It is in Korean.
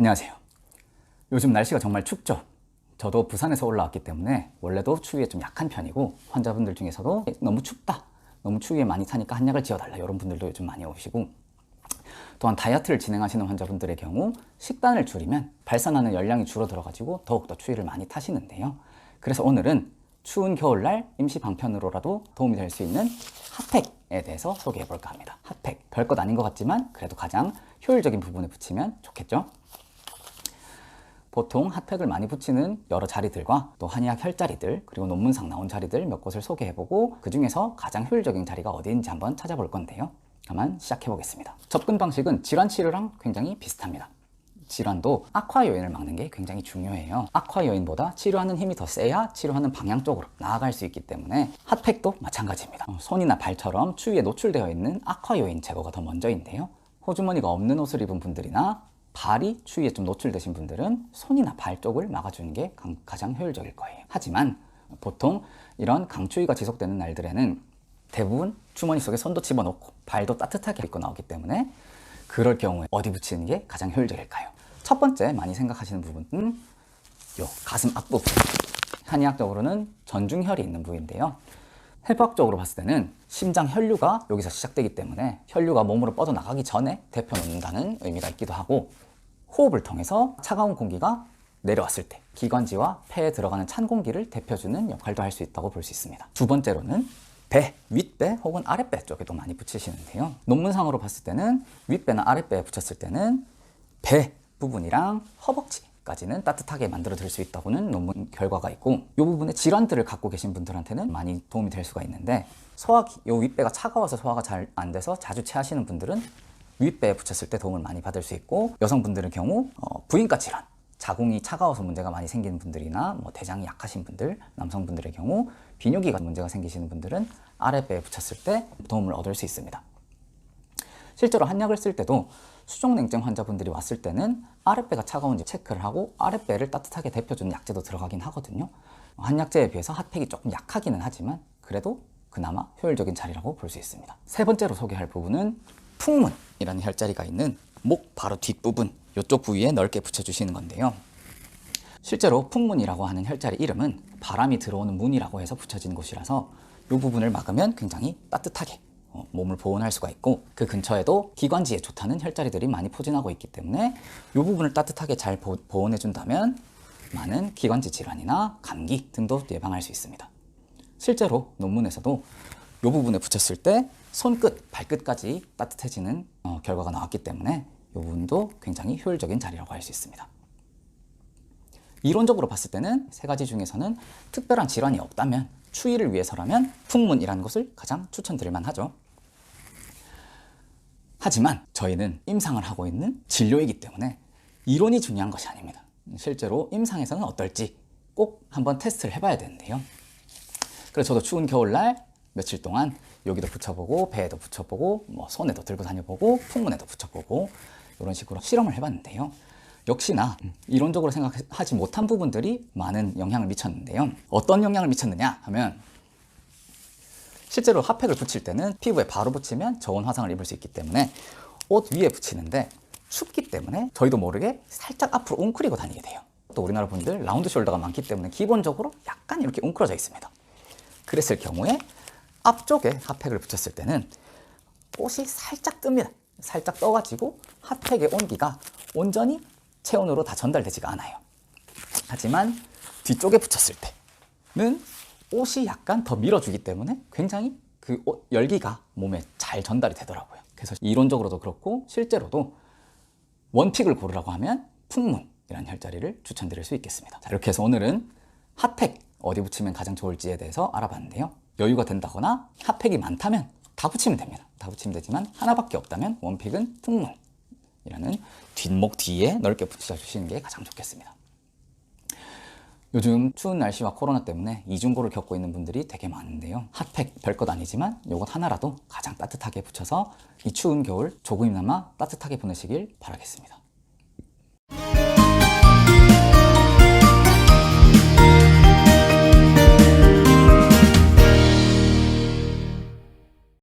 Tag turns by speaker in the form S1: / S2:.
S1: 안녕하세요. 요즘 날씨가 정말 춥죠? 저도 부산에서 올라왔기 때문에 원래도 추위에 좀 약한 편이고, 환자분들 중에서도 너무 춥다, 너무 추위에 많이 타니까 한약을 지어달라, 이런 분들도 요즘 많이 오시고, 또한 다이어트를 진행하시는 환자분들의 경우 식단을 줄이면 발산하는 열량이 줄어들어가지고 더욱더 추위를 많이 타시는데요. 그래서 오늘은 추운 겨울날 임시 방편으로라도 도움이 될 수 있는 핫팩에 대해서 소개해 볼까 합니다. 핫팩, 별것 아닌 것 같지만 그래도 가장 효율적인 부분에 붙이면 좋겠죠? 보통 핫팩을 많이 붙이는 여러 자리들과 또 한의학 혈자리들, 그리고 논문상 나온 자리들 몇 곳을 소개해보고, 그 중에서 가장 효율적인 자리가 어디인지 한번 찾아볼 건데요. 그러면 시작해보겠습니다. 접근 방식은 질환 치료랑 굉장히 비슷합니다. 질환도 악화 요인을 막는 게 굉장히 중요해요. 악화 요인보다 치료하는 힘이 더 세야 치료하는 방향 쪽으로 나아갈 수 있기 때문에 핫팩도 마찬가지입니다. 손이나 발처럼 추위에 노출되어 있는 악화 요인 제거가 더 먼저인데요. 호주머니가 없는 옷을 입은 분들이나 발이 추위에 좀 노출되신 분들은 손이나 발 쪽을 막아주는 게 가장 효율적일 거예요. 하지만 보통 이런 강추위가 지속되는 날들에는 대부분 주머니 속에 손도 집어넣고 발도 따뜻하게 입고 나오기 때문에, 그럴 경우에 어디 붙이는 게 가장 효율적일까요? 첫 번째 많이 생각하시는 부분은 요 가슴 앞부분, 한의학적으로는 전중혈이 있는 부위인데요. 해부학적으로 봤을 때는 심장 혈류가 여기서 시작되기 때문에 혈류가 몸으로 뻗어나가기 전에 데펴놓는다는 의미가 있기도 하고, 호흡을 통해서 차가운 공기가 내려왔을 때 기관지와 폐에 들어가는 찬 공기를 데펴주는 역할도 할 수 있다고 볼 수 있습니다. 두 번째로는 배, 윗배 혹은 아랫배 쪽에도 많이 붙이시는데요. 논문상으로 봤을 때는 윗배나 아랫배에 붙였을 때는 배 부분이랑 허벅지까지는 따뜻하게 만들어 드릴 수 있다고는 논문 결과가 있고, 이 부분에 질환들을 갖고 계신 분들한테는 많이 도움이 될 수가 있는데, 소화기, 요 윗배가 차가워서 소화가 잘 안 돼서 자주 체하시는 분들은 윗배에 붙였을 때 도움을 많이 받을 수 있고, 여성분들의 경우 부인과 질환, 자궁이 차가워서 문제가 많이 생기는 분들이나 대장이 약하신 분들, 남성분들의 경우 비뇨기가 문제가 생기시는 분들은 아랫배에 붙였을 때 도움을 얻을 수 있습니다. 실제로 한약을 쓸 때도 수족냉증 환자분들이 왔을 때는 아랫배가 차가운지 체크를 하고 아랫배를 따뜻하게 데펴주는 약재도 들어가긴 하거든요. 한약재에 비해서 핫팩이 조금 약하기는 하지만 그래도 그나마 효율적인 자리라고 볼 수 있습니다. 세 번째로 소개할 부분은 풍문이라는 혈자리가 있는 목 바로 뒷부분, 이쪽 부위에 넓게 붙여주시는 건데요. 실제로 풍문이라고 하는 혈자리 이름은 바람이 들어오는 문이라고 해서 붙여진 곳이라서 이 부분을 막으면 굉장히 따뜻하게 몸을 보온할 수가 있고, 그 근처에도 기관지에 좋다는 혈자리들이 많이 포진하고 있기 때문에 이 부분을 따뜻하게 잘 보온해 준다면 많은 기관지 질환이나 감기 등도 예방할 수 있습니다. 실제로 논문에서도 이 부분에 붙였을 때 손끝, 발끝까지 따뜻해지는 결과가 나왔기 때문에 이 부분도 굉장히 효율적인 자리라고 할 수 있습니다. 이론적으로 봤을 때는 세 가지 중에서는 특별한 질환이 없다면, 추위를 위해서라면 풍문이라는 것을 가장 추천드릴 만하죠. 하지만 저희는 임상을 하고 있는 진료이기 때문에 이론이 중요한 것이 아닙니다. 실제로 임상에서는 어떨지 꼭 한번 테스트를 해봐야 되는데요. 그래서 저도 추운 겨울날 며칠 동안 여기도 붙여보고 배에도 붙여보고 손에도 들고 다녀보고 풍문에도 붙여보고 이런 식으로 실험을 해봤는데요. 역시나 이론적으로 생각하지 못한 부분들이 많은 영향을 미쳤는데요. 어떤 영향을 미쳤느냐 하면, 실제로 핫팩을 붙일 때는 피부에 바로 붙이면 저온 화상을 입을 수 있기 때문에 옷 위에 붙이는데, 춥기 때문에 저희도 모르게 살짝 앞으로 웅크리고 다니게 돼요. 또 우리나라 분들 라운드 숄더가 많기 때문에 기본적으로 약간 이렇게 웅크러져 있습니다. 그랬을 경우에 앞쪽에 핫팩을 붙였을 때는 옷이 살짝 뜹니다. 살짝 떠가지고 핫팩의 온기가 온전히 체온으로 다 전달되지가 않아요. 하지만 뒤쪽에 붙였을 때는 옷이 약간 더 밀어주기 때문에 굉장히 그 열기가 몸에 잘 전달이 되더라고요. 그래서 이론적으로도 그렇고 실제로도 원픽을 고르라고 하면 풍문이라는 혈자리를 추천드릴 수 있겠습니다. 자, 이렇게 해서 오늘은 핫팩 어디 붙이면 가장 좋을지에 대해서 알아봤는데요. 여유가 된다거나 핫팩이 많다면 다 붙이면 됩니다. 다 붙이면 되지만 하나밖에 없다면 원픽은 풍문이라는 뒷목 뒤에 넓게 붙여주시는 게 가장 좋겠습니다. 요즘 추운 날씨와 코로나 때문에 이중고를 겪고 있는 분들이 되게 많은데요. 핫팩 별것 아니지만 이것 하나라도 가장 따뜻하게 붙여서 이 추운 겨울 조금이나마 따뜻하게 보내시길 바라겠습니다.